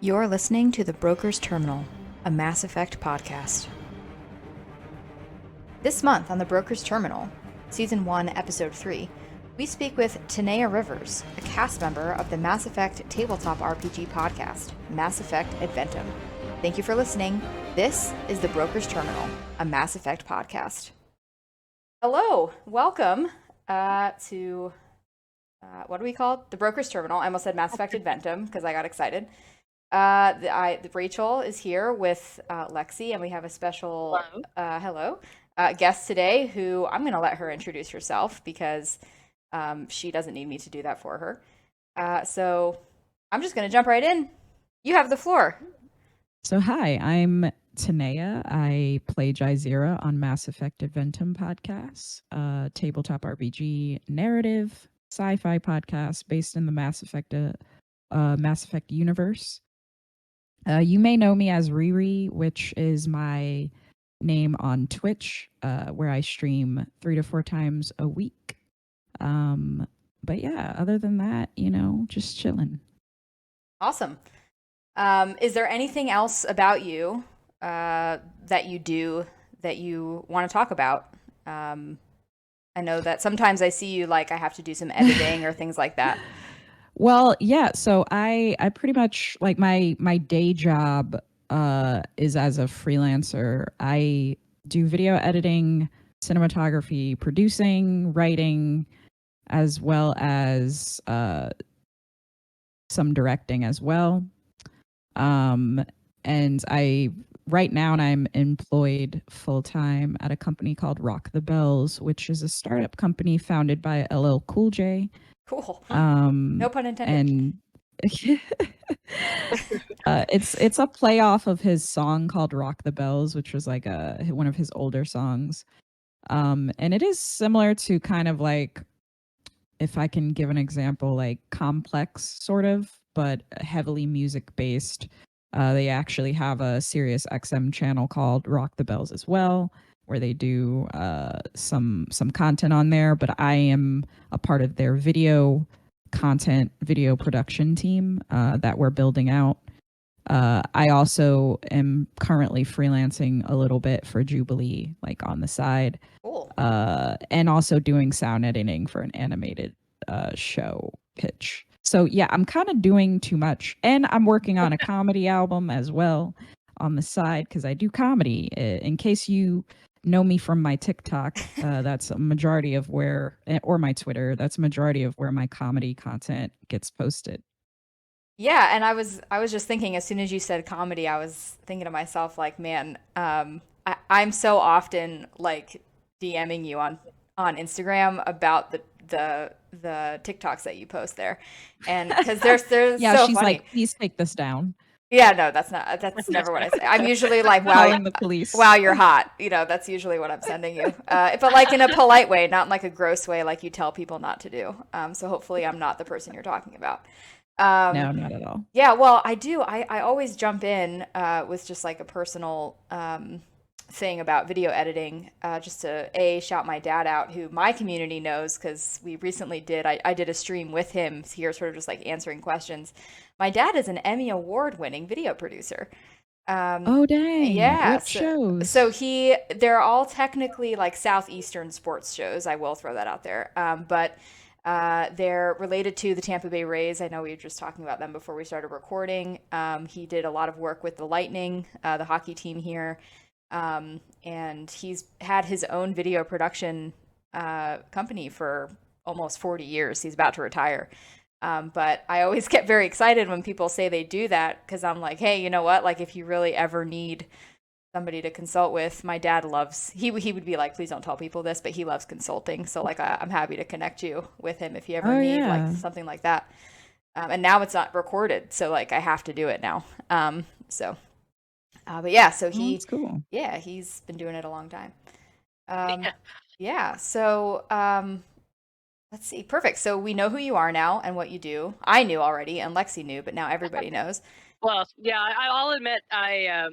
You're listening to The Broker's Terminal, a Mass Effect podcast. This month on The Broker's Terminal, Season 1, Episode 3, we speak with Tanaya Rivers, a cast member of the Mass Effect tabletop RPG podcast, Mass Effect Adventum. Thank you for listening. This is The Broker's Terminal, a Mass Effect podcast. Hello, welcome to what do we call it? The Broker's Terminal. I almost said Mass Effect Adventum because I got excited. Rachel is here with Lexie, and we have a special hello guest today who I'm going to let her introduce herself because she doesn't need me to do that for her. So I'm just going to jump right in. You have the floor. So hi, I'm Tanaya. I play Jaizira on Mass Effect Adventum podcast, tabletop RPG narrative sci-fi podcast based in the Mass Effect universe. You may know me as Riri, which is my name on Twitch, where I stream 3 to 4 times a week. But yeah, other than that, just chilling. Awesome. Is there anything else about you that you do that you want to talk about? I know that sometimes I see you like I have to do some editing or things like that. Well, yeah, so I pretty much like my day job is as a freelancer. I do video editing, cinematography, producing, writing, as well as some directing as well. And right now I'm employed full time at a company called Rock the Bells, which is a startup company founded by LL Cool J. Cool. No pun intended. And it's a playoff of his song called Rock the Bells, which was like one of his older songs. And it is similar to kind of like, if I can give an example, like Complex sort of, but heavily music based. They actually have a Sirius XM channel called Rock the Bells as well, where they do some content on there. But I am a part of their video production team that we're building out. I also am currently freelancing a little bit for Jubilee, like on the side. Cool. And also doing sound editing for an animated show pitch. So yeah, I'm kind of doing too much. And I'm working on a comedy album as well on the side because I do comedy. In case you know me from my TikTok, that's a majority of where, or my Twitter, that's a majority of where my comedy content gets posted. Yeah, and I was just thinking as soon as you said comedy, I was thinking to myself like, man, I'm so often like DMing you on Instagram about the TikToks that you post there, and because they're Yeah, so she's funny. like, please take this down. Yeah, no, that's never what I say. I'm usually like, Calling the police. wow, you're hot. That's usually what I'm sending you. But like in a polite way, not in like a gross way, like you tell people not to do. So hopefully I'm not the person you're talking about. No, not at all. Yeah, well, I do. I always jump in with just like a personal thing about video editing, just to shout my dad out, who my community knows because we recently I did a stream with him here, sort of just like answering questions. My dad is an Emmy Award winning video producer. Oh dang! Yeah, What shows? so they're all technically like Southeastern sports shows. I will throw that out there. But they're related to the Tampa Bay Rays. I know we were just talking about them before we started recording. He did a lot of work with the Lightning, the hockey team here. And he's had his own video production company for almost 40 years. He's about to retire. But I always get very excited when people say they do that because I'm like, hey, you know what? Like, if you really ever need somebody to consult with, my dad loves, he would be like, please don't tell people this, but he loves consulting. So, like, I'm happy to connect you with him if you ever need like something like that. And now it's not recorded. So, like, I have to do it now. But yeah, so That's cool. yeah, he's been doing it a long time. Yeah. Yeah, so let's see. Perfect. So we know who you are now and what you do. I knew already, and Lexi knew, but now everybody knows. Well, yeah, I'll admit I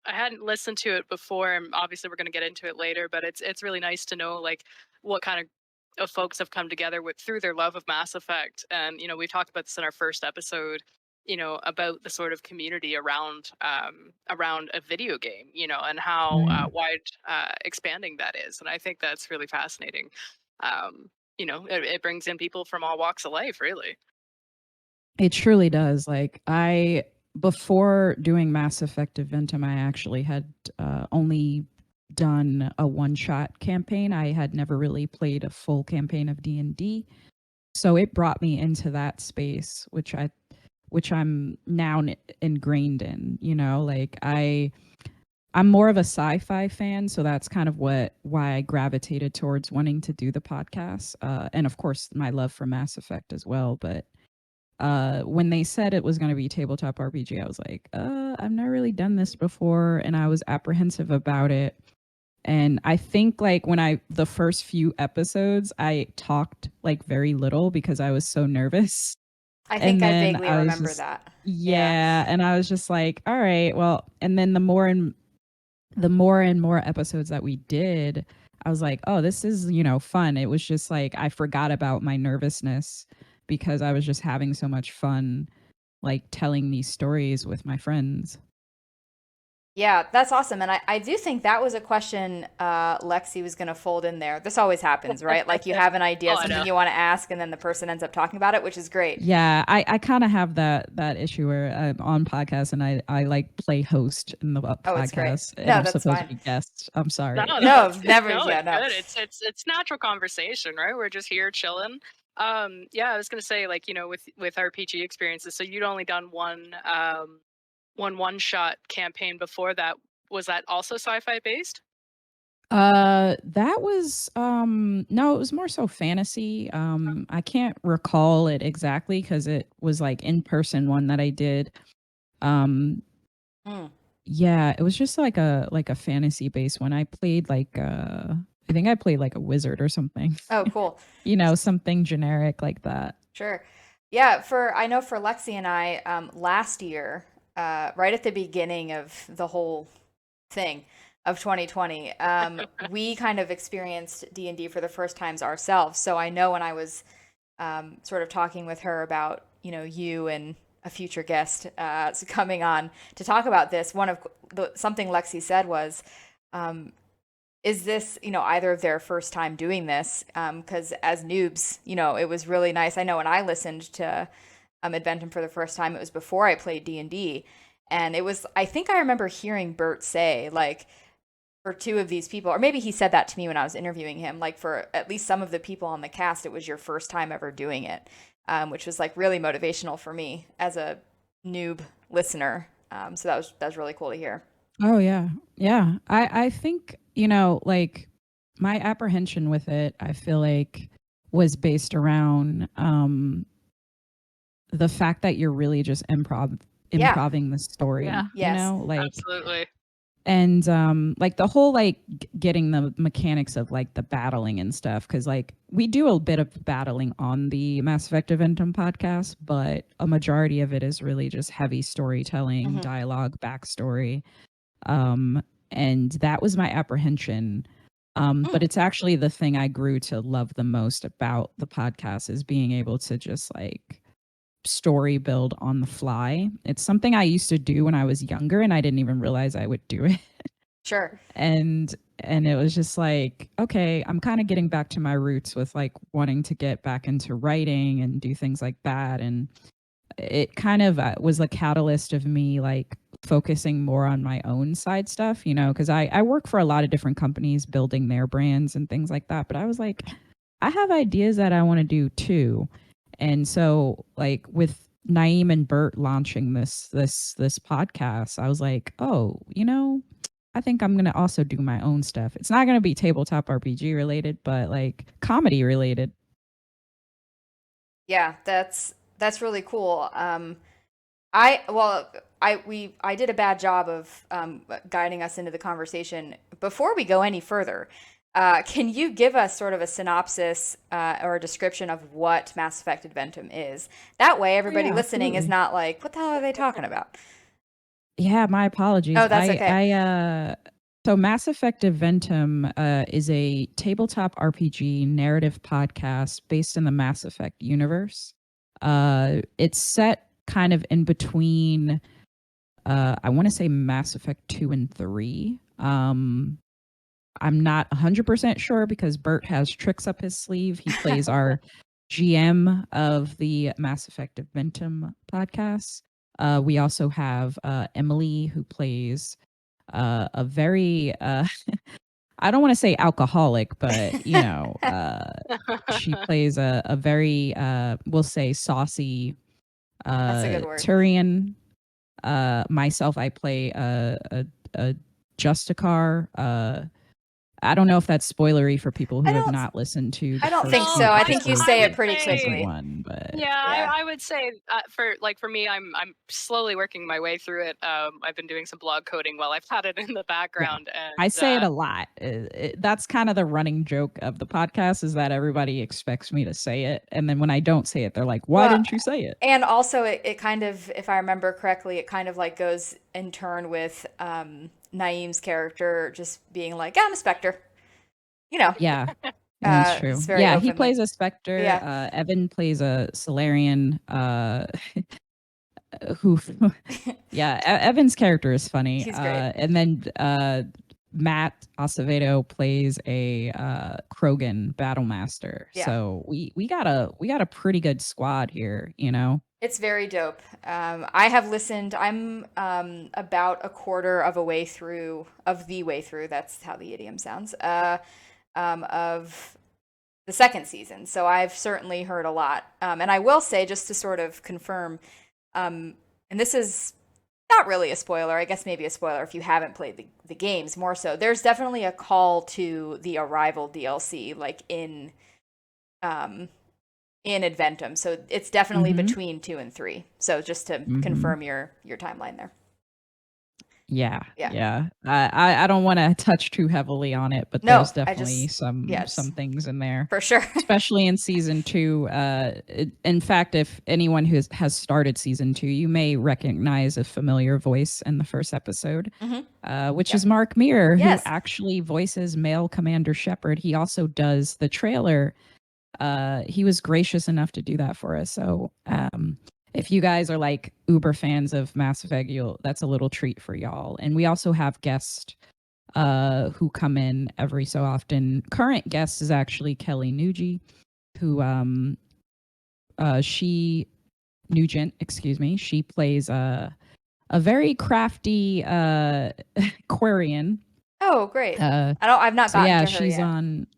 hadn't listened to it before, and obviously we're going to get into it later. But it's really nice to know like what kind of folks have come together through their love of Mass Effect, and we talked about this in our first episode. about the sort of community around a video game, and how Right. wide expanding that is. And I think that's really fascinating. It brings in people from all walks of life, really. It truly does. Like before doing Mass Effect Eventum, I actually had only done a one-shot campaign. I had never really played a full campaign of D&D. So it brought me into that space, which I'm now ingrained in, like I'm more of a sci-fi fan, so that's kind of why I gravitated towards wanting to do the podcast. And of course my love for Mass Effect as well, but when they said it was going to be tabletop RPG, I was like, I've never really done this before, and I was apprehensive about it. And I think like the first few episodes, I talked like very little because I was so nervous. I think And I then vaguely I was remember just, that. Yeah. yeah, and I was just like, all right, well, and then the more and more episodes that we did, I was like, oh, this is, fun. It was just like I forgot about my nervousness because I was just having so much fun, like telling these stories with my friends. Yeah, that's awesome. And I do think that was a question Lexi was going to fold in there. This always happens, right? Like you have an idea, Oh, I something know. you want to ask, and then the person ends up talking about it, which is great. Yeah, I kind of have that issue where I'm on podcasts and I like play host in the Oh, it's great. podcast and No, I'm that's supposed to fine. be guest. I'm No, sorry. No, that's never. no, Yeah, it's no. good. It's natural conversation, right? We're just here chilling. Yeah, I was gonna say, like, with RPG experiences. So you'd only done one shot campaign before that. Was that also sci-fi based? That was no, it was more so fantasy. I can't recall it exactly because it was like in person one that I did. Um, Mm. yeah, it was just like a fantasy based one. I played like I think I played like a wizard or something. Oh, cool. Something generic like that. Sure. Yeah, I know for Lexi and I, last year, right at the beginning of the whole thing of 2020, we kind of experienced D&D for the first times ourselves. So I know when I was sort of talking with her about, you and a future guest coming on to talk about this, something Lexi said was, um, is this, either of their first time doing this? Because as noobs, it was really nice. I know when I listened to Adventum for the first time, it was before I played D&D. And it was, I think I remember hearing Bert say, like, for two of these people, or maybe he said that to me when I was interviewing him, like for at least some of the people on the cast, it was your first time ever doing it, which was like really motivational for me as a noob listener. So that was really cool to hear. Oh yeah. Yeah. I think, like my apprehension with it, I feel like was based around the fact that you're really just Yeah. improving the story, Yeah, Yes. like absolutely. and like the whole like getting the mechanics of like the battling and stuff cuz like we do a bit of battling on the Mass Effect Eventum podcast, but a majority of it is really just heavy storytelling, Hmm. dialogue, backstory. Um and that was my apprehension. But Mm. it's actually the thing I grew to love the most about the podcast is being able to just like story build on the fly. It's something I used to do when I was younger and I didn't even realize I would do it. Sure. And it was just like, okay, I'm kind of getting back to my roots with like wanting to get back into writing and do things like that. And it kind of was a catalyst of me like focusing more on my own side stuff, because I work for a lot of different companies building their brands and things like that. But I was like, I have ideas that I want to do too. And so like with Naeem and Bert launching this podcast, I was like, oh, I think I'm gonna also do my own stuff. It's not gonna be tabletop RPG related, but like comedy related. Yeah, that's really cool. I did a bad job of guiding us into the conversation. Before we go any further, can you give us sort of a synopsis or a description of what Mass Effect Adventum is? That way, Oh everybody yeah, listening is absolutely. not like, "What the hell are they talking about?" Yeah, my apologies. Oh, that's okay. So Mass Effect Eventum is a tabletop RPG narrative podcast based in the Mass Effect universe. It's set kind of in between. I want to say Mass Effect 2 and 3. I'm not 100% sure because Bert has tricks up his sleeve. He plays our GM of the Mass Effect Adventum podcast. We also have Emily, who plays a very, I don't want to say alcoholic, but, you know, she plays a very, we'll say, saucy That's a good word. Turian. Myself, I play a Justicar. I don't know if that's spoilery for people who have not listened to the I don't first think few so. I think you episodes say of it pretty season quickly. one, but Yeah, I would say for me, I'm slowly working my way through it. I've been doing some blog coding while I've had it in the background, and I say it a lot. That's kind of the running joke of the podcast, is that everybody expects me to say it, and then when I don't say it, they're like, "Why didn't you say it?" And also, it kind of, if I remember correctly, it kind of like goes in turn with Naeem's character just being like, "I'm a Spectre," you know. Yeah, that's true. It's very Yeah, he openly. plays a Spectre. Yeah. Evan plays a Solarian. Who yeah, Evan's character is funny. He's great. And then Matt Acevedo plays a Krogan Battlemaster. Yeah. So we got a pretty good squad here, you know. It's very dope. I have listened. I'm about a quarter of the way through. That's how the idiom sounds. Of the second season. So I've certainly heard a lot. And I will say, just to sort of confirm, and this is not really a spoiler, I guess maybe a spoiler if you haven't played the games more so. There's definitely a call to the Arrival DLC, like in Adventum. So it's definitely between 2 and 3. So just to confirm your timeline there. Yeah. I don't want to touch too heavily on it, but there's definitely some things in there for sure, especially in season 2. In fact, if anyone who has started season 2, you may recognize a familiar voice in the first episode, which is Mark Meir, who actually voices male Commander Shepard. He also does the trailer. He was gracious enough to do that for us. So if you guys are like uber fans of Mass Effect, that's a little treat for y'all. And we also have guests who come in every so often. Current guest is actually Kelly Nugent, who she plays a very crafty Quarian. Oh, great! I've not gotten to her she's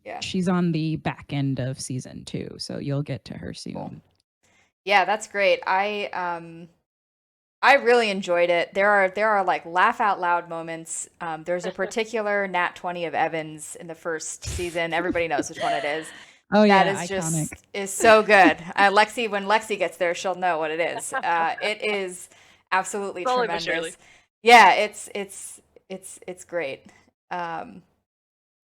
yet. She's on the back end of season 2, so you'll get to her soon. Cool. Yeah, that's great. I really enjoyed it. There are like laugh out loud moments. There's a particular Nat 20 of Evans in the first season. Everybody knows which one it is. Oh yeah, that is iconic. Just is so good. Lexie, when Lexie gets there, she'll know what it is. It is absolutely tremendous. Yeah, it's great.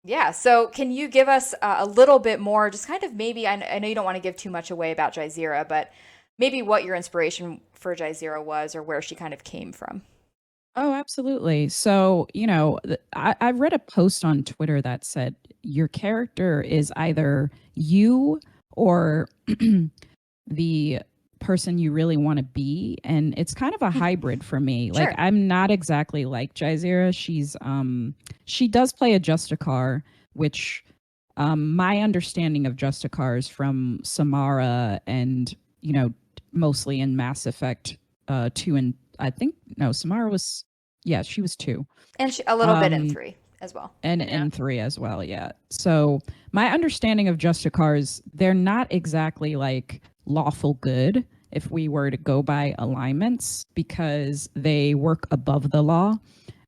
Yeah, so can you give us a little bit more, just kind of maybe, I know you don't want to give too much away about Jazeera, but maybe what your inspiration for Jazeera was, or where she kind of came from? Oh, absolutely. So, you know, I read a post on Twitter that said your character is either you or the person you really want to be, and it's kind of a hybrid for me. Sure. Like, I'm not exactly like Jazeera. She does play a Justicar, which my understanding of Justicars from Samara and, you know, mostly in Mass Effect 2 and I think Samara was, she was 2. And a little bit in 3 as well. And in 3 as well, yeah. So my understanding of Justicars, they're not exactly like lawful good if we were to go by alignments, because they work above the law.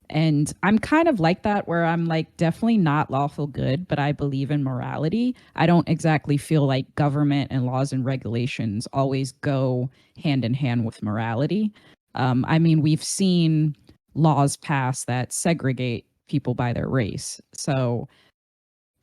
And I'm kind of like that, where I'm like definitely not lawful good, but I believe in morality. I don't exactly feel like government and laws and regulations always go hand in hand with morality. I mean, we've seen laws passed that segregate people by their race. So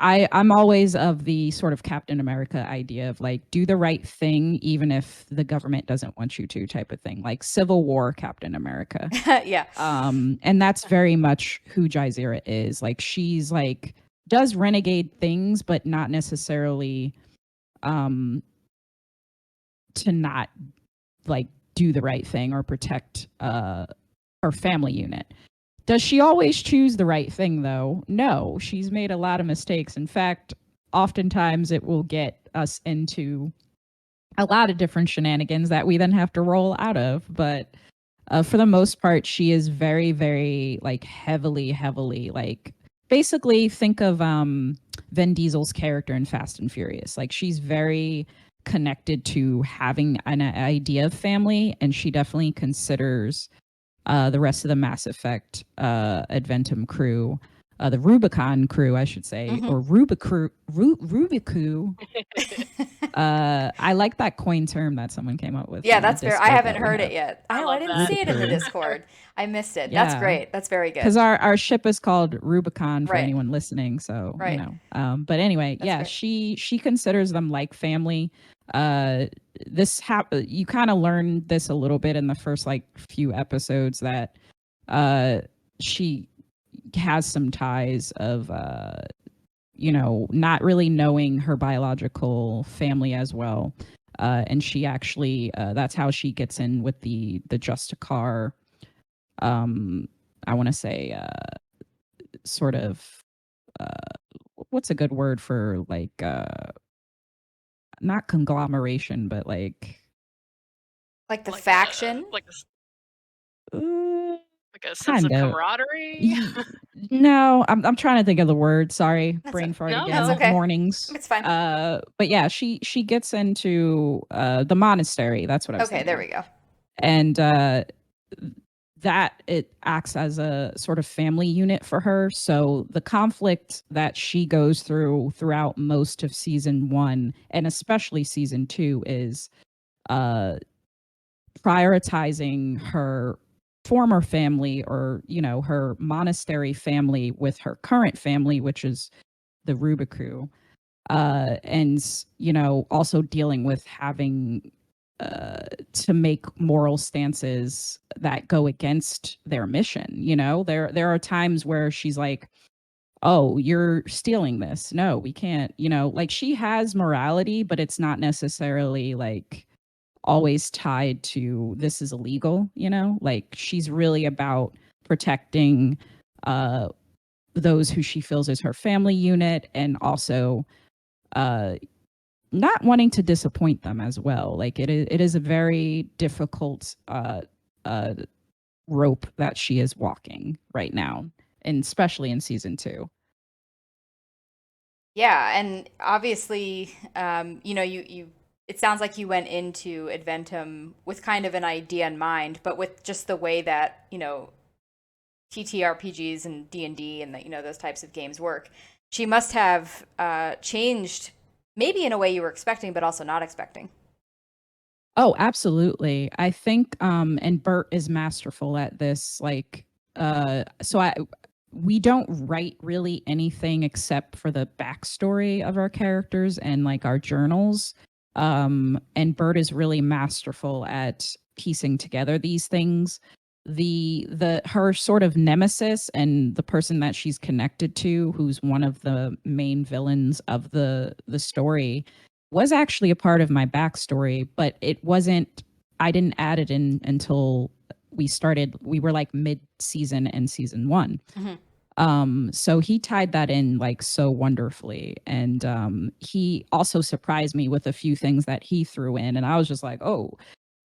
I'm always of the sort of Captain America idea of like, do the right thing even if the government doesn't want you to, type of thing, like Civil War Captain America. Yeah. And that's very much who Jazeera is. Like, she's like does renegade things, but not necessarily to not like do the right thing or protect her family unit. Does she always choose the right thing, though? No, she's made a lot of mistakes. In fact, oftentimes it will get us into a lot of different shenanigans that we then have to roll out of. But for the most part, she is very, very like heavily like basically think of Vin Diesel's character in Fast and Furious. Like she's very connected to having an idea of family, and she definitely considers the rest of the Mass Effect Adventum crew, the Rubicon crew, I should say, or Rubicu. I like that coin term that someone came up with. Yeah, that's fair. I haven't that we heard it have. yet. I Oh, I love didn't that. see it in the Rubicu. Discord. I missed it. That's Yeah. great. That's very good. Because our ship is called Rubicon for Right. anyone listening. So Right. But anyway, That's yeah, great. she considers them like family. You kind of learn this a little bit in the first like few episodes that she has some ties of not really knowing her biological family as well. And she actually that's how she gets in with the Justicar. I want to say sort of uh, what's a good word for like not conglomeration, but like Like the Like faction. uh, like a sense kind of of. camaraderie. No, I'm trying to think of the word. Sorry, brain fart No, That's again. no. okay. Mornings. It's fine. But yeah, she gets into the monastery. That's what I was Okay, thinking there of. we go. And that it acts as a sort of family unit for her. So the conflict that she goes throughout most of season 1 and especially season 2 is uh prioritizing her former family, or her monastery family, with her current family, which is the Rubicu. And also dealing with having to make moral stances that go against their mission. There are times where she's like, oh, you're stealing this, no, we can't. Like she has morality, but it's not necessarily like always tied to this is illegal. Like she's really about protecting uh those who she feels is her family unit, and also uh not wanting to disappoint them as well. Like it is a very difficult uh rope that she is walking right now, and especially in season 2. Yeah, and obviously, you it sounds like you went into Adventum with kind of an idea in mind, but with just the way that, TTRPGs and D&D and those types of games work. She must have changed maybe in a way you were expecting but also not expecting. Oh, absolutely. I think and Bert is masterful at this. Like so I we don't write really anything except for the backstory of our characters and like our journals. And Bert is really masterful at piecing together these things. The her sort of nemesis and the person that she's connected to, who's one of the main villains of the story, was actually a part of my backstory, but it wasn't. I didn't add it in until we were like mid-season in season 1. Mm-hmm. So he tied that in like so wonderfully, and he also surprised me with a few things that he threw in, and I was just like, oh.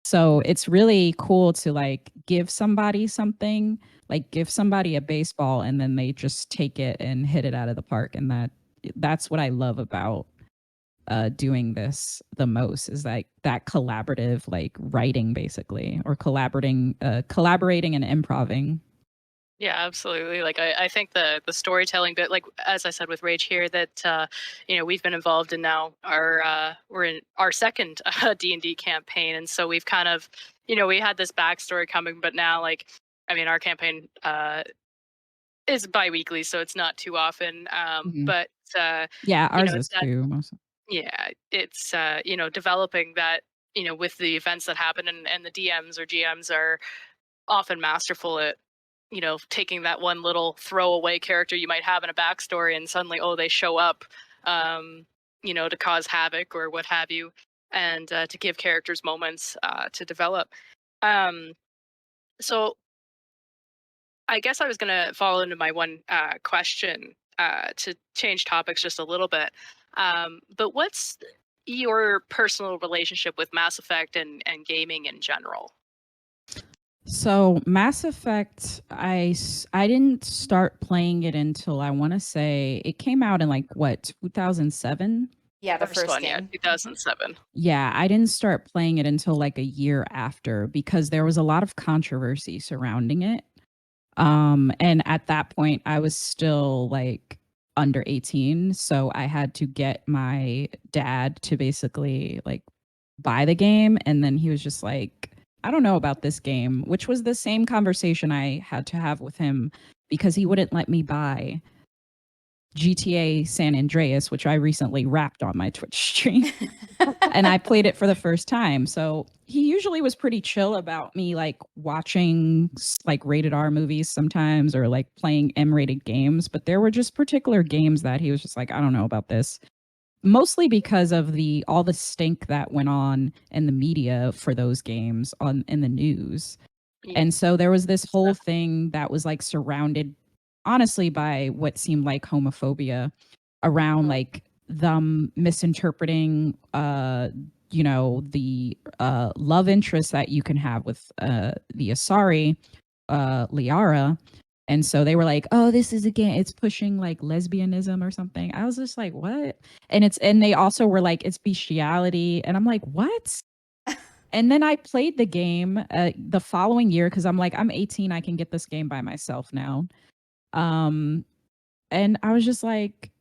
So it's really cool to like give somebody something, like give somebody a baseball, and then they just take it and hit it out of the park. And that's what I love about doing this the most, is like that collaborative like writing, basically, or collaborating and improving. Yeah, absolutely. Like I think the storytelling bit, like as I said with Rage here, that we've been involved in now we're in our second D&D campaign, and so we've kind of we had this backstory coming, but now like I mean our campaign is bi-weekly, so it's not too often. Mhm. But Yeah, ours is that too. Most. yeah, it's developing that with the events that happen, and the DMs or GMs are often masterful at taking that one little throwaway character you might have in a backstory, and suddenly, oh, they show up, to cause havoc or what have you, and to give characters moments to develop. So I guess I was going to follow into my one question to change topics just a little bit. But what's your personal relationship with Mass Effect and gaming in general? So Mass Effect, I didn't start playing it until I want to say it came out in like what 2007. Yeah, the First first one, yeah, game. 2007. Yeah, I didn't start playing it until like a year after because there was a lot of controversy surrounding it. And at that point I was still like under 18, so I had to get my dad to basically like buy the game, and then he was just like, I don't know about this game, which was the same conversation I had to have with him because he wouldn't let me buy GTA San Andreas, which I recently wrapped on my Twitch stream. And I played it for the first time. So he usually was pretty chill about me like watching like rated R movies sometimes or like playing M-rated games, but there were just particular games that he was just like, I don't know about this. Mostly because of the all the stink that went on in the media for those games on in the news. Yeah. And so there was this whole thing that was like surrounded honestly by what seemed like homophobia around like them misinterpreting the love interest that you can have with the Asari Liara. And so they were like, "Oh, this is again, it's pushing like lesbianism or something." I was just like, "What?" And they also were like, "It's bestiality," and I'm like, "What?" And then I played the game the following year because I'm like, I'm 18, I can get this game by myself now. Um, and I was just like,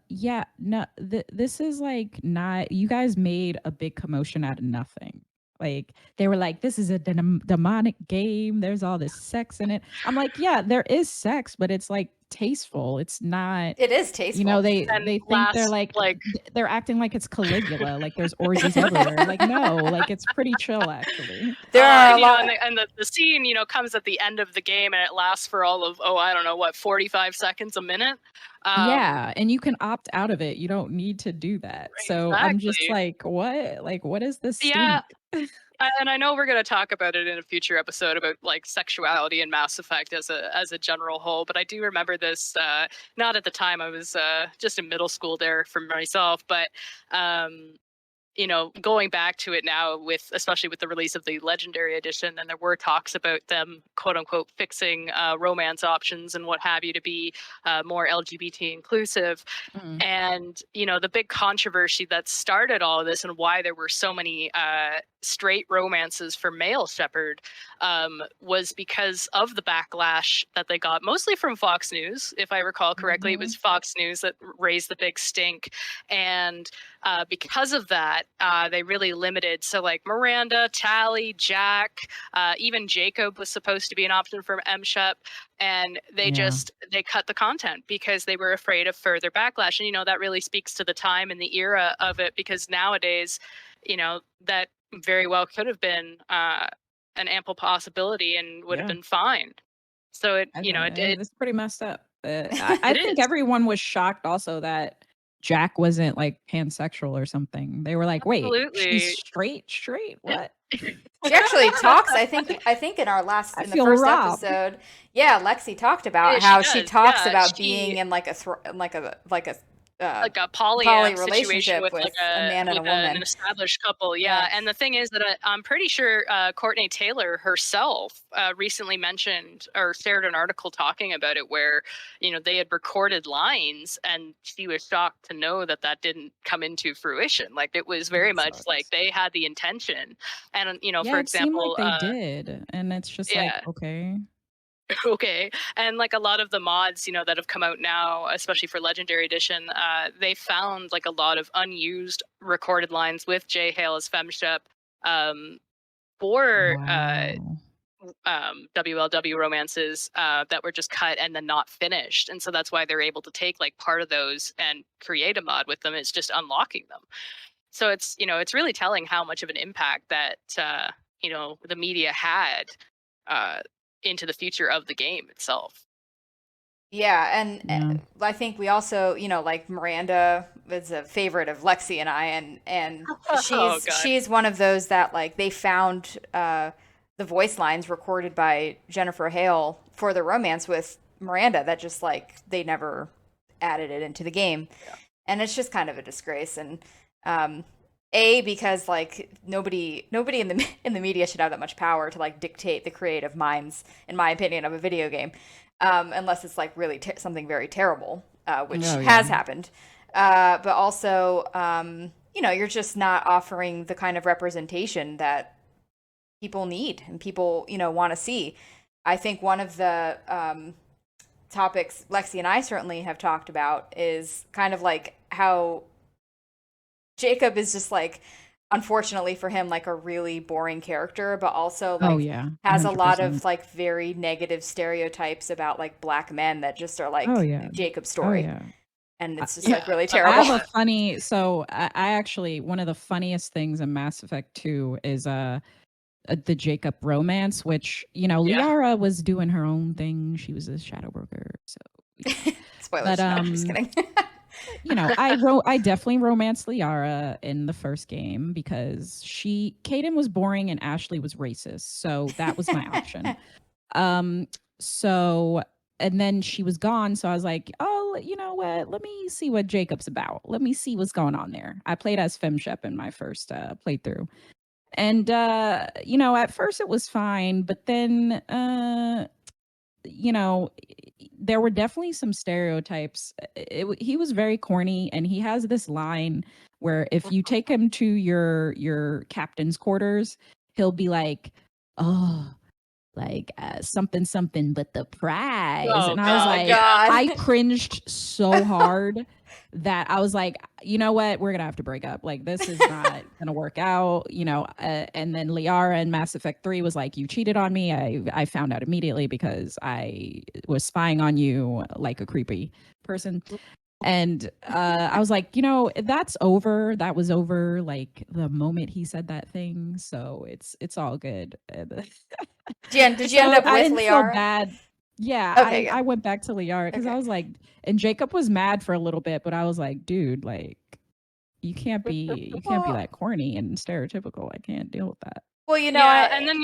yeah, no, this is like not, you guys made a big commotion out of nothing. Like they were like, this is a demonic game. There's all this sex in it. I'm like, yeah, there is sex, but it's like tasteful. It's not, It is you know, tasteful. And they think they're last, like like, they're acting like it's Caligula, like there's orgies everywhere. Like no, like it's pretty chill actually. There are a and you know, lot. and the scene, you know, comes at the end of the game, and it lasts for all of, oh, I don't know, what, 45 seconds, a minute. Yeah, and you can opt out of it. You don't need to do that. So I'm just Exactly. like, what? Like, what is this Yeah, stink? and I know we're going to talk about it in a future episode about like sexuality and Mass Effect as a general whole, but I do remember this not at the time. I was just in middle school there for myself, but um you know, going back to it now with, especially with the release of the Legendary Edition, and there were talks about them, quote unquote, fixing romance options and what have you to be more LGBT inclusive. Mm, And you know, the big controversy that started all of this and why there were so many straight romances for male Shepard was because of the backlash that they got, mostly from Fox News. If I recall correctly, it was mhm. Fox News that raised the big stink. And because of that, they really limited. So, like Miranda, Tally, Jack, even Jacob was supposed to be an option for MShep, and Yeah. they cut the content because they were afraid of further backlash. And you know, that really speaks to the time and the era of it, because nowadays, you know, that very well could have been an ample possibility and would have Yeah. been fine. So it, I you know, think it's pretty messed up. I it think is. everyone was shocked also that Jack wasn't like pansexual or something. They were like, "Wait, she's Absolutely. straight, straight? What?" She actually talks. I think I in the feel first robbed. episode, yeah, Lexi talked Yeah, about she how she does. talks Yeah, about being she in like a like a poly polyam situation relationship with with a man and a an woman. established couple. Yeah, Yes. and the thing is that I'm pretty sure Courtney Taylor herself recently mentioned or shared an article talking about it, where you know they had recorded lines, and she was shocked to know that that didn't come into fruition. Like it was very That much like sucks. they had the intention, and you know, Yeah, for it seemed like example, they did, and it's just like, yeah. okay. Okay. And like a lot of the mods, you know, that have come out now, especially for Legendary Edition, they found like a lot of unused recorded lines with Jay Hale as FemShep um, for Wow. WLW romances that were just cut and then not finished. And so that's why they're able to take like part of those and create a mod with them. It's just unlocking them. So it's, you know, it's really telling how much of an impact that, you know, the media had uh, into the future of the game itself. Yeah, and Yeah. I think we also, like Miranda is a favorite of Lexie and I, and Oh God. she's one of those that like they found the voice lines recorded by Jennifer Hale for the romance with Miranda that just like they never added it into the game, and it's just kind of a disgrace. And because like nobody in the media should have that much power to like dictate the creative minds, in my opinion, of a video game, unless it's like really something very terrible, which has happened. But also, you're just not offering the kind of representation that people need and people want to see. I think one of the topics Lexie and I certainly have talked about is kind of like how Jacob is just like, unfortunately for him, like a really boring character, but also like has a lot of like very negative stereotypes about like black men that just are like Jacob's story. And it's just like really terrible. I have a funny, so I actually, one of the funniest things in Mass Effect 2 is the Jacob romance, which, Liara was doing her own thing. She was a shadow broker. So spoilers. No, I'm just kidding. I definitely romanced Liara in the first game because Kaden was boring and Ashley was racist. So that was my option. And then she was gone. So I was like, oh, you know what? Let me see what Jacob's about. Let me see what's going on there. I played as FemShep in my first playthrough. And, at first it was fine, but then, there were definitely some stereotypes. He was very corny, and he has this line where if you take him to your captain's quarters, he'll be like, oh, like something but the prize. And I was like, I cringed so hard that I was like, you know what, we're gonna have to break up. Like, this is not gonna work out, and then Liara in Mass Effect 3 was like, you cheated on me. I found out immediately because I was spying on you like a creepy person. And I was like, that's over. That was over like the moment he said that thing. So it's all good. Jen, did you end up with I didn't Liara? feel bad. Yeah, okay, I went back to Liara because I was like, and Jacob was mad for a little bit, but I was like, dude, like, you can't be that corny and stereotypical. I can't deal with that. Well, and then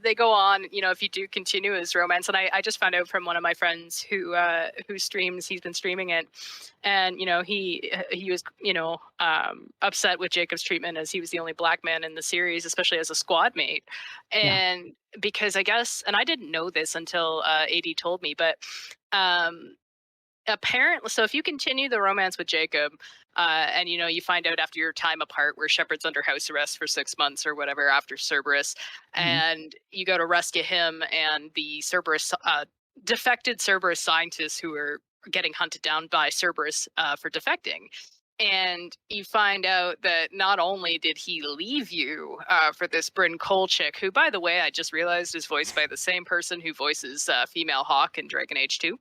they go on. If you do continue his romance, and I just found out from one of my friends who streams. He's been streaming it, and he was upset with Jacob's treatment as he was the only black man in the series, especially as a squad mate, and because I guess, and I didn't know this until AD told me, but apparently, so if you continue the romance with Jacob, and you find out after your time apart where Shepard's under house arrest for 6 months or whatever after Cerberus, and you go to rescue him and the Cerberus defected Cerberus scientists who are getting hunted down by Cerberus for defecting. And you find out that not only did he leave you for this Bryn Cole chick, who, by the way, I just realized is voiced by the same person who voices female Hawk in Dragon Age 2.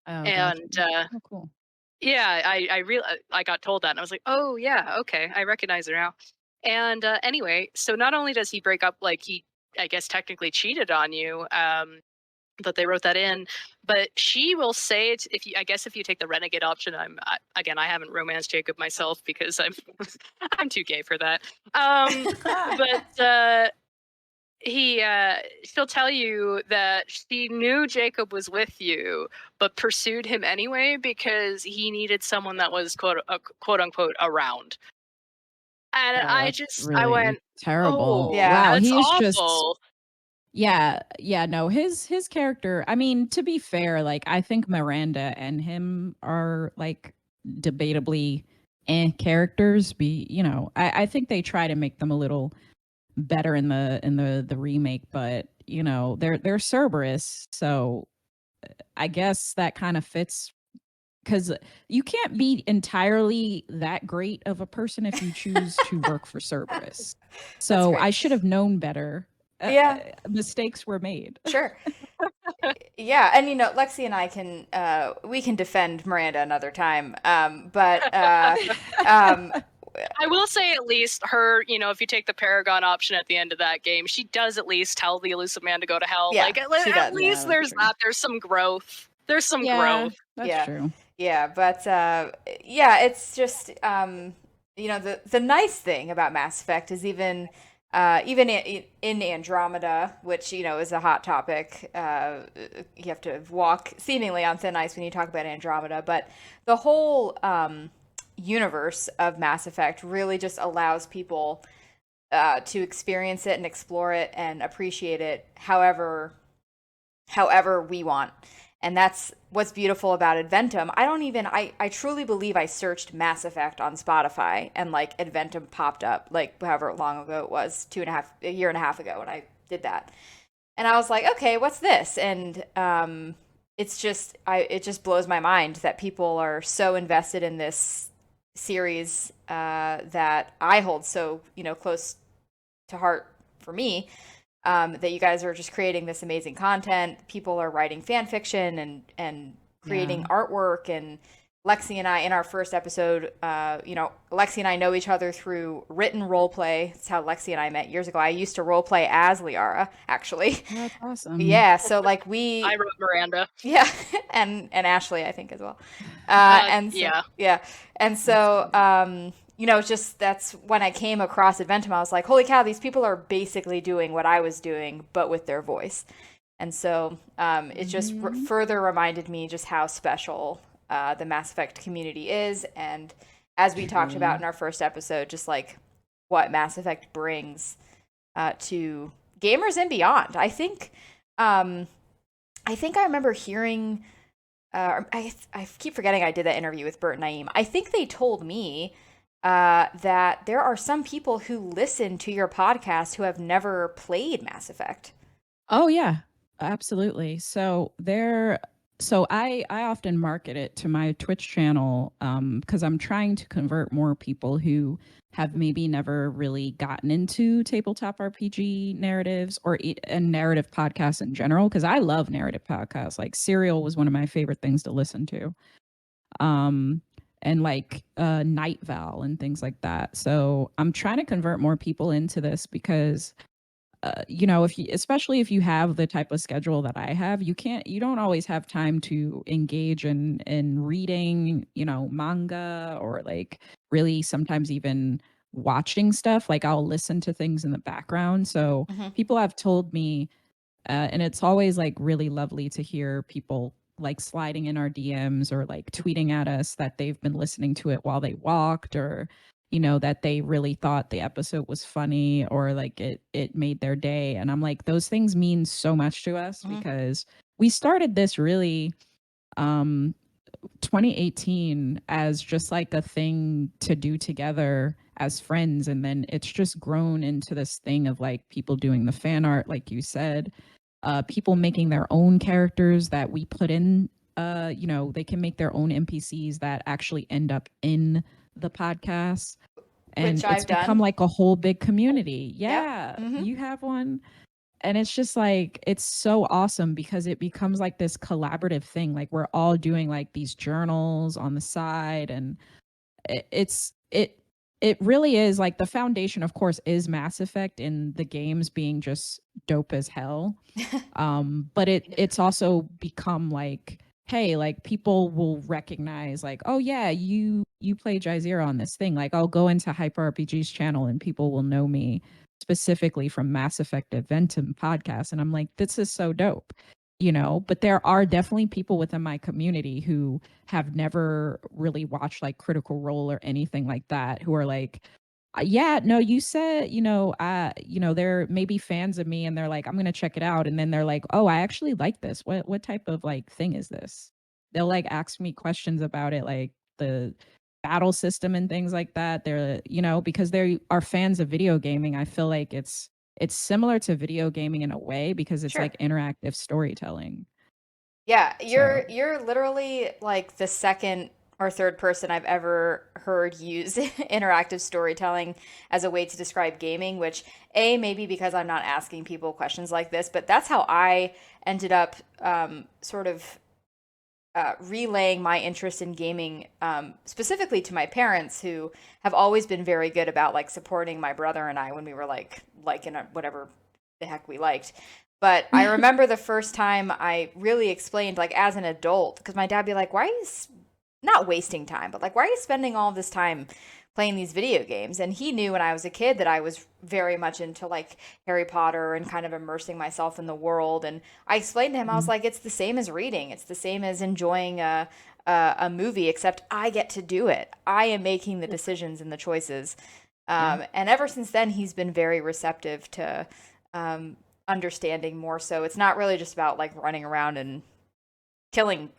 Oh, and cool. Yeah, I got told that, and I was like, oh yeah, okay, I recognize her now. And anyway, so not only does he break up, like he, I guess, technically cheated on you, but they wrote that in. But she will say it if you take the renegade option. I haven't romanced Jacob myself because I'm I'm too gay for that. But she'll tell you that she knew Jacob was with you, but pursued him anyway because he needed someone that was quote unquote around. And I went, terrible. Oh, yeah, wow, that's he's awful. no, his character, I mean, to be fair, like, I think Miranda and him are like debatably characters. I think they try to make them a little better in the remake, but they're Cerberus, so I guess that kind of fits, because you can't be entirely that great of a person if you choose to work for Cerberus. So I should have known better. Mistakes were made. Sure. Yeah, and Lexie and I can we can defend Miranda another time, but I will say, at least her, if you take the Paragon option at the end of that game, she does at least tell the elusive man to go to hell. Yeah, like at least there's that. There's some growth. There's some growth. That's true. Yeah, but yeah, it's just the nice thing about Mass Effect is even in Andromeda, which is a hot topic. You have to walk seemingly on thin ice when you talk about Andromeda, but the whole universe of Mass Effect really just allows people to experience it and explore it and appreciate it however we want. And that's what's beautiful about Adventum. I truly believe I searched Mass Effect on Spotify and like Adventum popped up, like however long ago it was, a year and a half ago when I did that. And I was like, okay, what's this? And it just blows my mind that people are so invested in this series that I hold so, close to heart for me, that you guys are just creating this amazing content. People are writing fan fiction and creating Yeah. artwork. And Lexi and I, in our first episode, Lexi and I know each other through written role play. That's how Lexi and I met years ago. I used to role play as Liara, actually. Oh, that's awesome. Yeah, so like I wrote Miranda. yeah, and Ashley, I think as well. And so Yeah. yeah, and That's so cool. just that's when I came across Adventum. I was like, holy cow, these people are basically doing what I was doing, but with their voice. And so it just Hmm. further reminded me just how special the Mass Effect community is, and as we talked about Truly. in our first episode, just like what Mass Effect brings to gamers and beyond. Um, I think I remember hearing. I keep forgetting I did that interview with Bert and Naeem. I think they told me that there are some people who listen to your podcast who have never played Mass Effect. Oh yeah, absolutely. So I often market it to my Twitch channel because I'm trying to convert more people who have maybe never really gotten into tabletop RPG narratives and narrative podcasts in general because I love narrative podcasts. Like Serial was one of my favorite things to listen to. Um and like Night Val and things like that. So I'm trying to convert more people into this because if you, especially if you have the type of schedule that I have, you don't always have time to engage in reading, manga or like really sometimes even watching stuff. Like I'll listen to things in the background. So Hmm. people have told me and it's always like really lovely to hear people like sliding in our DMs or like tweeting at us that they've been listening to it while they walked or that they really thought the episode was funny or like it made their day and I'm like those things mean so much to us Hmm. because we started this really um 2018 as just like a thing to do together as friends and then it's just grown into this thing of like people doing the fan art like you said, people making their own characters that we put in, they can make their own NPCs that actually end up in the podcast and Which it's I've become done. like a whole big community. Yep. Yeah, Hmm. you have one and it's just like it's so awesome because it becomes like this collaborative thing like we're all doing like these journals on the side and it really is like the foundation of course is Mass Effect and the games being just dope as hell, but it's also become like hey like people will recognize like oh yeah you play Jazeera on this thing like I'll go into Hyper RPG's channel and people will know me specifically from Mass Effect Eventum podcast and I'm like this is so dope, but there are definitely people within my community who have never really watched like Critical Role or anything like that who are like yeah, no, you said, they're maybe fans of me and they're like, I'm gonna check it out. And then they're like, oh, I actually like this. What type of like thing is this? They'll like ask me questions about it, like the battle system and things like that. They're, because they are fans of video gaming. I feel like it's similar to video gaming in a way because it's Sure. like interactive storytelling. Yeah, So you're literally like the second or third person I've ever heard use interactive storytelling as a way to describe gaming, which maybe because I'm not asking people questions like this, but that's how I ended up sort of relaying my interest in gaming, specifically to my parents, who have always been very good about like supporting my brother and I when we were like in whatever the heck we liked. But I remember the first time I really explained, like as an adult, because my dad would be like, "Why are you not wasting time, but like, why are you spending all this time playing these video games? And he knew when I was a kid that I was very much into like Harry Potter and kind of immersing myself in the world. And I explained to him, I was Mhm. like, it's the same as reading. It's the same as enjoying a movie, except I get to do it. I am making the decisions and the choices. Yeah. And ever since then, he's been very receptive to understanding more. So it's not really just about like running around and killing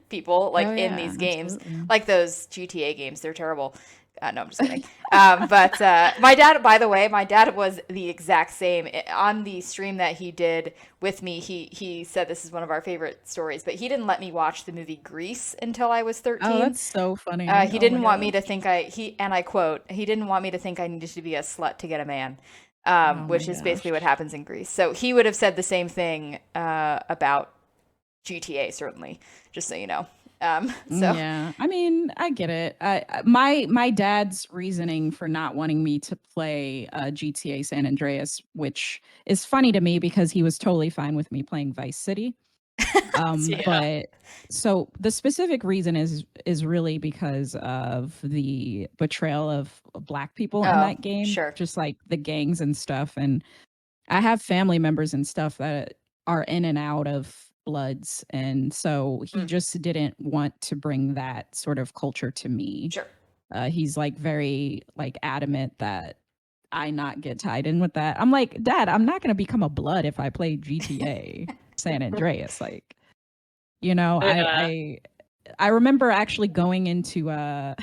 people like Oh in yeah, these games, absolutely. like those GTA games. They're terrible. No, I'm just kidding. But my dad, by the way, my dad was the exact same on the stream that he did with me. He said this is one of our favorite stories, but he didn't let me watch the movie Grease until I was Oh, 13. that's so funny. He Oh my didn't want me gosh. to think and I quote, he didn't want me to think I needed to be a slut to get a man, Oh my which is basically what gosh. happens in Greece. So he would have said the same thing about GTA, certainly, just so you know. So Yeah, I mean, I get it. My dad's reasoning for not wanting me to play GTA San Andreas, which is funny to me because he was totally fine with me playing Vice City. Yeah. But so the specific reason is really because of the betrayal of black people in oh, that game, sure. just like the gangs and stuff. And I have family members and stuff that are in and out of Bloods, and so he Mm, just didn't want to bring that sort of culture to me. sure. He's like very like adamant that I not get tied in with that. I'm like, Dad, I'm not going to become a Blood if I play GTA San Andreas. Like, you know, Yeah. I remember actually going into I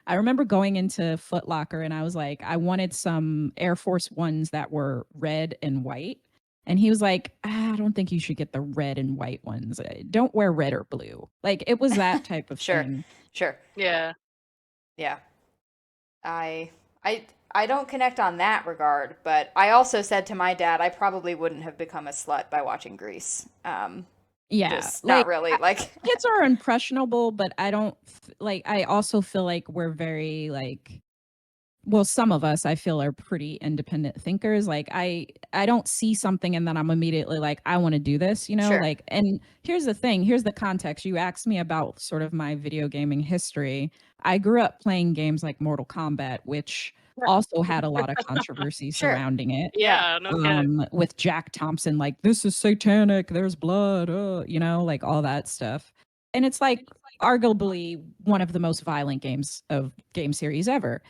remember going into Foot Locker and I was like, I wanted some Air Force Ones that were red and white. And he was like, I don't think you should get the red and white ones. Don't wear red or blue. Like it was that type of Sure. thing. Sure. Yeah. Yeah. I I I don't connect on that regard, but I also said to my dad I probably wouldn't have become a slut by watching Grease. Yeah. Just not Like really. Like kids are impressionable, but I don't like, I also feel like we're very like, well, some of us I feel are pretty independent thinkers. Like I don't see something and then I'm immediately like, I want to do this, you know? sure. Like, and here's the thing, here's the context. You asked me about sort of my video gaming history. I grew up playing games like Mortal Kombat, which also had a lot of controversy Sure. surrounding it. Yeah. Yeah, no kidding. With Jack Thompson, like, this is satanic, there's blood, you know, like all that stuff. And it's like arguably one of the most violent games of game series ever.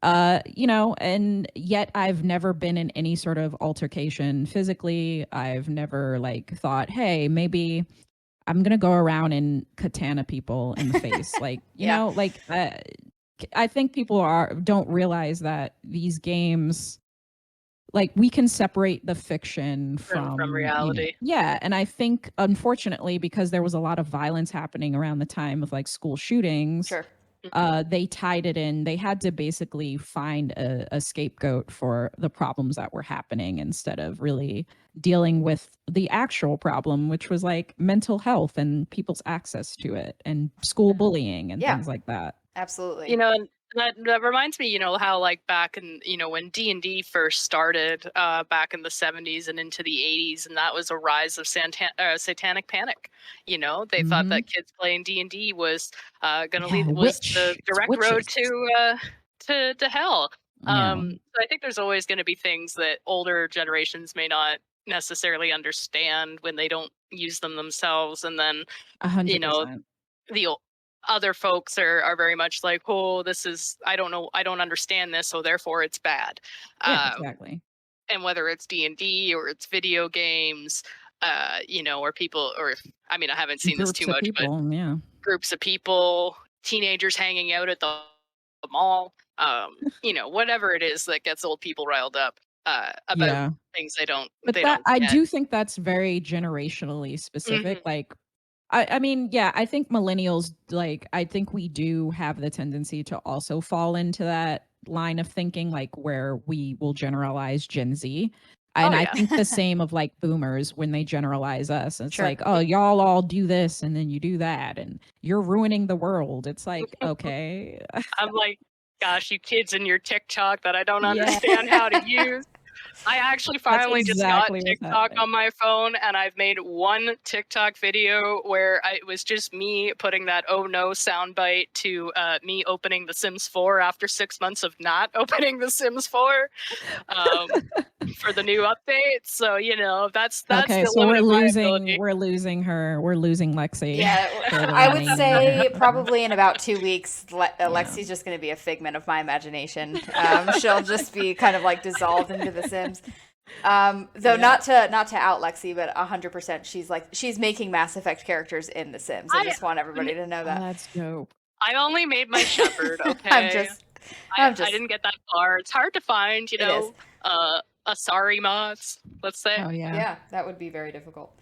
You know, and yet I've never been in any sort of altercation physically. I've never like thought, hey, maybe I'm gonna go around and katana people in the face. Like, you Yeah. know, like I think people are don't realize that these games, like, we can separate the fiction From from, you know, reality. yeah. And I think unfortunately, because there was a lot of violence happening around the time of like school shootings, Sure. they tied it in. They had to basically find a scapegoat for the problems that were happening instead of really dealing with the actual problem, which was like mental health and people's access to it and school bullying and Yeah. things like that. You Absolutely. know, and that reminds me, how like back in, when D&D first started, back in the 70s and into the 80s, and that was a rise of satanic panic. They thought Hmm. that kids playing D&D was gonna Yeah, lead was the witch. It's direct road witches. to hell. Yeah, So I think there's always going to be things that older generations may not necessarily understand when they don't use them themselves, and then a you hundred know percent. the other folks are very much like, oh, this is, I don't know, I don't understand this, so therefore it's bad. Yeah, um exactly. and whether it's D&D or it's video games, or people, or I mean, I haven't seen this too Groups of much, but people. Yeah, groups of people, teenagers hanging out at the mall, whatever it is that gets old people riled up about yeah. things they don't But they that don't I get. do think that's very generationally specific. Hmm. Like I mean, yeah, I think millennials, like, I think we do have the tendency to also fall into that line of thinking, like where we will generalize Gen Z. Oh And I yeah. think the same of like boomers when they generalize us. It's Sure. like, oh, y'all all do this and then you do that and you're ruining the world. It's like, okay. I'm like, gosh, you kids and your TikTok that I don't Yeah. understand how to use. I actually finally just got exactly what's TikTok happening. on my phone, and I've made one TikTok video where it was just me putting that "oh no" soundbite to me opening The Sims 4 after 6 months of not opening The Sims 4 for the new update. So that's Okay, the so limit of my ability. we're losing her. We're losing Lexie Yeah, for the I would remaining. say probably in about 2 weeks, Yeah. Lexi's just going to be a figment of my imagination. She'll just be kind of like dissolved into The Sims. Though Yeah. not to out Lexi, but 100%, she's making Mass Effect characters in The Sims. I I just want everybody to know Oh, that. that's dope. I only made my shepherd. I'm Okay, just, I I'm I just. didn't get that far. It's hard to find, It is. Asari mods. Let's say Oh yeah. Yeah, that would be very difficult.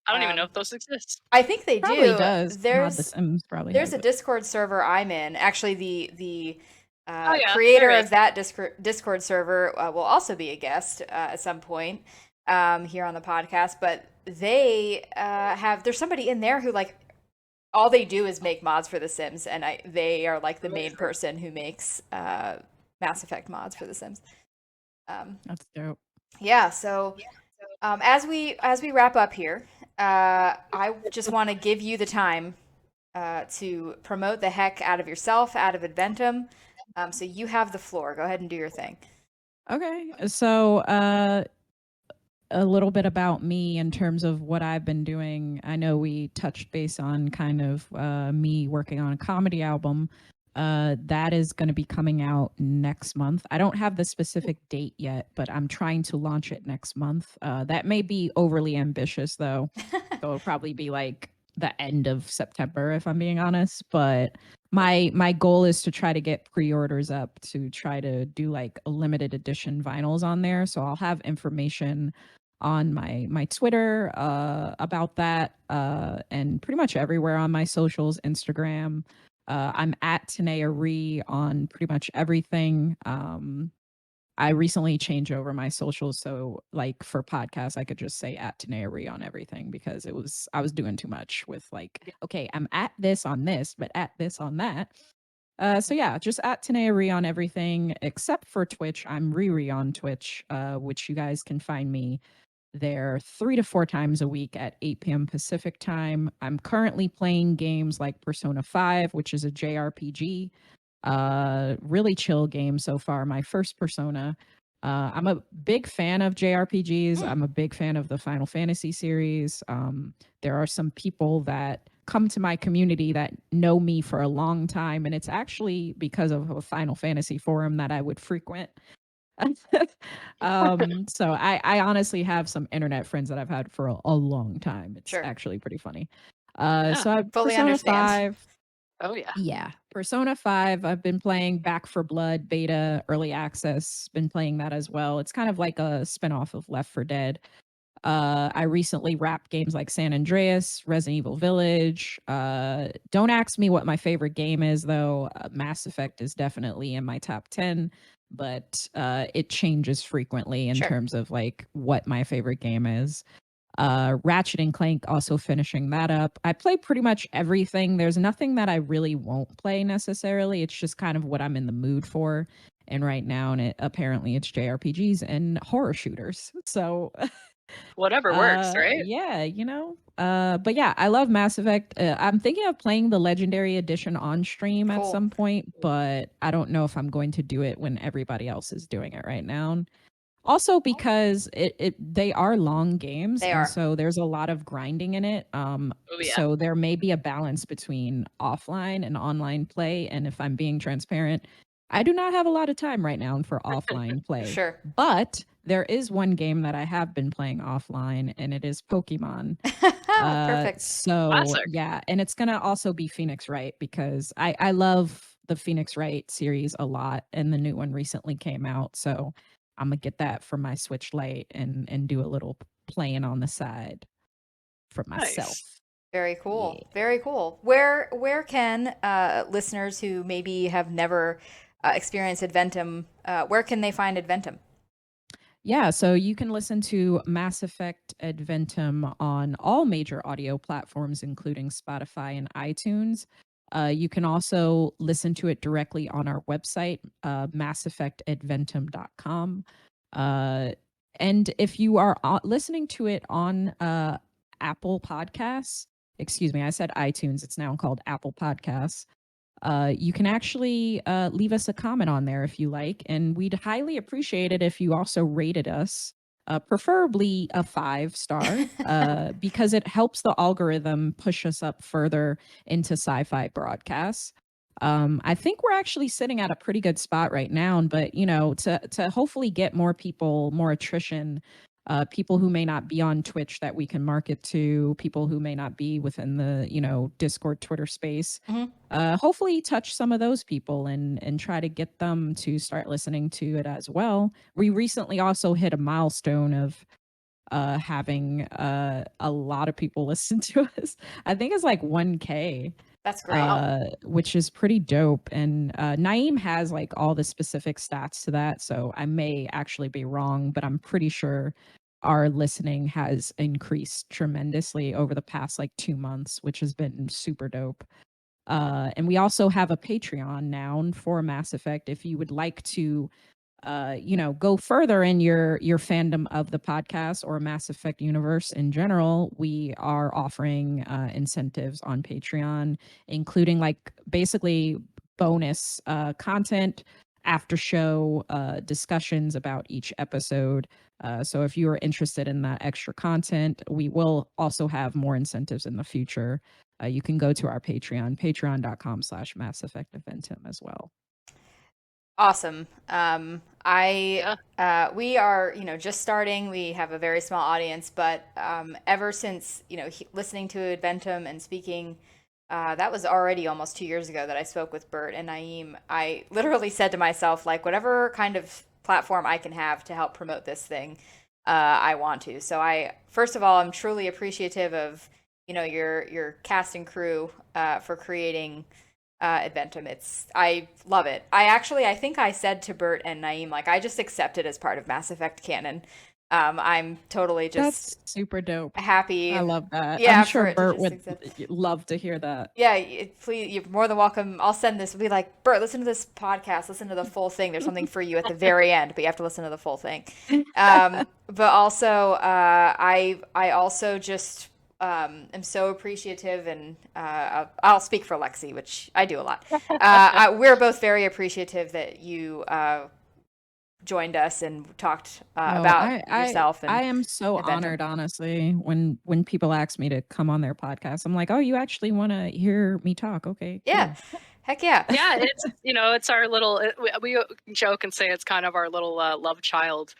I don't even know Um, if those exist. I think they Probably do. does. Mod the There's Sims probably there's has a it. Discord server I'm in. Actually, the Oh yeah, creator there of is. that Discord server will also be a guest at some point here on the podcast. But they there's somebody in there who like all they do is make mods for The Sims, and they are like the main person who makes Mass Effect mods for The Sims. That's dope. Yeah, so as we wrap up here, I just want to give you the time to promote the heck out of yourself, out of Adventum. So you have the floor. Go ahead and do your thing. Okay. So a little bit about me in terms of what I've been doing. I know we touched base on kind of me working on a comedy album. That is going to be coming out next month. I don't have the specific date yet, but I'm trying to launch it next month. That may be overly ambitious, though. So it'll probably be like the end of September, if I'm being honest. But my goal is to try to get pre-orders up to try to do like a limited edition vinyls on there. So I'll have information on my Twitter about that and pretty much everywhere on my socials, Instagram. I'm at Tanaya Ree on pretty much everything. I recently changed over my socials, so like for podcasts, I could just say at Tanaya Ree on everything because I was doing too much with like, okay, I'm at this on this, but at this on that. So yeah, just at Tanaya Ree on everything except for Twitch. I'm Riri on Twitch, which you guys can find me there 3 to 4 times a week at 8 p.m. Pacific time. I'm currently playing games like Persona 5, which is a JRPG. Really chill game so far. My first Persona. I'm a big fan of JRPGs. I'm a big fan of the Final Fantasy series. There are some people that come to my community that know me for a long time, and it's actually because of a Final Fantasy forum that I would frequent. So I honestly have some internet friends that I've had for a long time. It's Sure. actually pretty funny. Yeah. So I Fully Persona understand. 5. Oh yeah. Yeah, Persona 5. I've been playing Back for Blood beta early access. Been playing that as well. It's kind of like a spinoff of Left 4 Dead. I recently wrapped games like San Andreas, Resident Evil Village. Don't ask me what my favorite game is, though. Mass Effect is definitely in my top 10, but it changes frequently in Sure. terms of like what my favorite game is. Ratchet and Clank, also finishing that up. I play pretty much everything. There's nothing that I really won't play necessarily. It's just kind of what I'm in the mood for. And right now, apparently it's JRPGs and horror shooters. So Whatever works, right? yeah, but yeah, I love Mass Effect. I'm thinking of playing the Legendary Edition on stream at Cool. some point, but I don't know if I'm going to do it when everybody else is doing it right now. Also because they are long games, They and are. so there's a lot of grinding in it. Oh yeah. So there may be a balance between offline and online play, and if I'm being transparent, I do not have a lot of time right now for offline play. Sure. But there is one game that I have been playing offline, and it is Pokemon. Perfect. So Classic. yeah, and it's gonna also be Phoenix Wright because I love the Phoenix Wright series a lot, and the new one recently came out. So I'm gonna get that for my Switch Lite and do a little playing on the side for myself. Nice. Very cool. Yeah. Very cool. Where can listeners who maybe have never experienced Adventum, where can they find Adventum? Yeah, so you can listen to Mass Effect Adventum on all major audio platforms, including Spotify and iTunes. You can also listen to it directly on our website, masseffectadventum.com. And if you are listening to it on Apple Podcasts, excuse me, I said iTunes, it's now called Apple Podcasts. You can actually leave us a comment on there if you like, and we'd highly appreciate it if you also rated us, preferably a 5-star, because it helps the algorithm push us up further into sci-fi broadcasts. I think we're actually sitting at a pretty good spot right now, but to hopefully get more people, more attrition, people who may not be on Twitch that we can market to, people who may not be within the Discord, Twitter space. Hopefully touch some of those people and try to get them to start listening to it as well. We recently also hit a milestone of having a lot of people listen to us. I think it's like 1K. That's great. Which is pretty dope. And Naeem has like all the specific stats to that, so I may actually be wrong, but I'm pretty sure our listening has increased tremendously over the past like 2 months, which has been super dope. And we also have a Patreon now for Mass Effect. If you would like to, go further in your fandom of the podcast or Mass Effect universe in general, we are offering incentives on Patreon, including like basically bonus content, after show discussions about each episode. So if you are interested in that extra content, we will also have more incentives in the future. You can go to our Patreon, patreon.com/Mass Effect Eventum as well. Awesome. We are, just starting. We have a very small audience, but ever since, listening to Adventum and speaking, that was already almost 2 years ago that I spoke with Bert and Naeem. I literally said to myself, like, whatever kind of platform I can have to help promote this thing, I want to. So first of all, I'm truly appreciative of, your cast and crew for creating Adventum. I love it. I think I said to Bert and Naeem, like, I just accept it as part of Mass Effect canon. I'm totally just That's super dope. happy. I love that. Yeah, I'm sure for it to Bert just would accept. love to hear that. Yeah, please, you're more than welcome. I'll send this. We'll be like, Bert, listen to this podcast. Listen to the full thing. There's something for you at the very end, but you have to listen to the full thing. But also, I also just am so appreciative, and I'll speak for Lexie, which I do a lot. We're both very appreciative that you joined us and talked about yourself. And I am so Adventum. honored, honestly, when people ask me to come on their podcast. I'm like, oh, you actually want to hear me talk? Okay, Yeah. cool. Heck yeah. Yeah, it's our little, we joke and say it's kind of our little love child.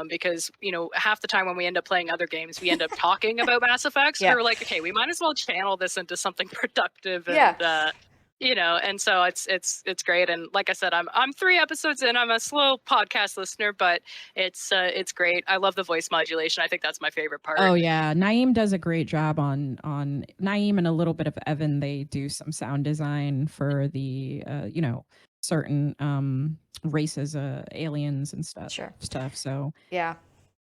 Because half the time when we end up playing other games, we end up talking about Mass Effect. So Yeah. we're like, okay, we might as well channel this into something productive, and Yeah. and so it's great. And like I said, I'm 3 episodes in. I'm a slow podcast listener, but it's great. I love the voice modulation. I think that's my favorite part. Oh yeah, Naeem does a great job on Naeem and a little bit of Evan. They do some sound design for the certain races, aliens and stuff. Sure. So Yeah.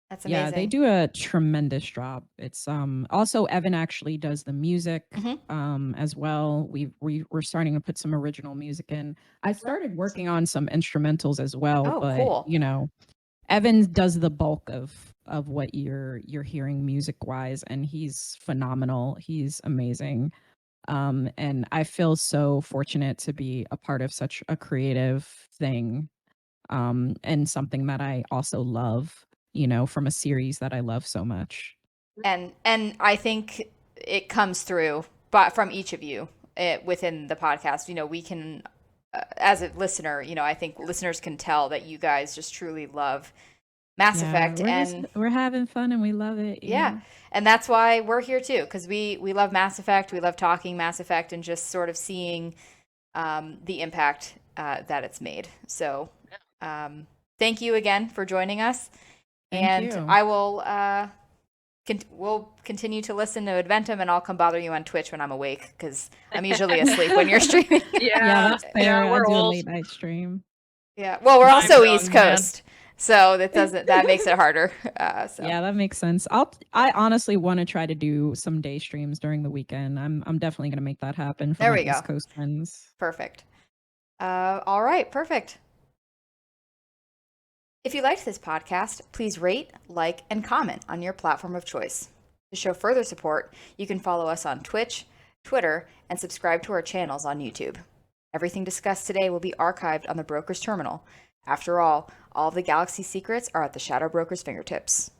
That's amazing. yeah, they do a tremendous job. It's also Evan actually does the music as well. We're starting to put some original music in. I started working on some instrumentals as well, Oh, but cool. Evan does the bulk of what you're hearing music wise, and he's phenomenal. He's amazing. And I feel so fortunate to be a part of such a creative thing, and something that I also love, from a series that I love so much. And I think it comes through, but from each of you within the podcast, we can, as a listener, I think listeners can tell that you guys just truly love Mass Effect, and we're having fun and we love it. yeah. And that's why we're here too, because we love Mass Effect. We love talking Mass Effect and just sort of seeing the impact that it's made. So thank you again for joining us. Thank you. I will we'll continue to listen to Adventum, and I'll come bother you on Twitch when I'm awake, because I'm usually asleep when you're streaming. Yeah, that's fair. Yeah, we're I do a old. late night stream. Yeah. Well, we're also young, East Coast. So that makes it harder. Yeah, that makes sense. I honestly want to try to do some day streams during the weekend. I'm definitely gonna make that happen for my East Coast friends. Perfect. All right, perfect. If you liked this podcast, please rate, like, and comment on your platform of choice. To show further support, you can follow us on Twitch, Twitter, and subscribe to our channels on YouTube. Everything discussed today will be archived on the Broker's terminal. After all of the Galaxy secrets are at the Shadow Broker's fingertips.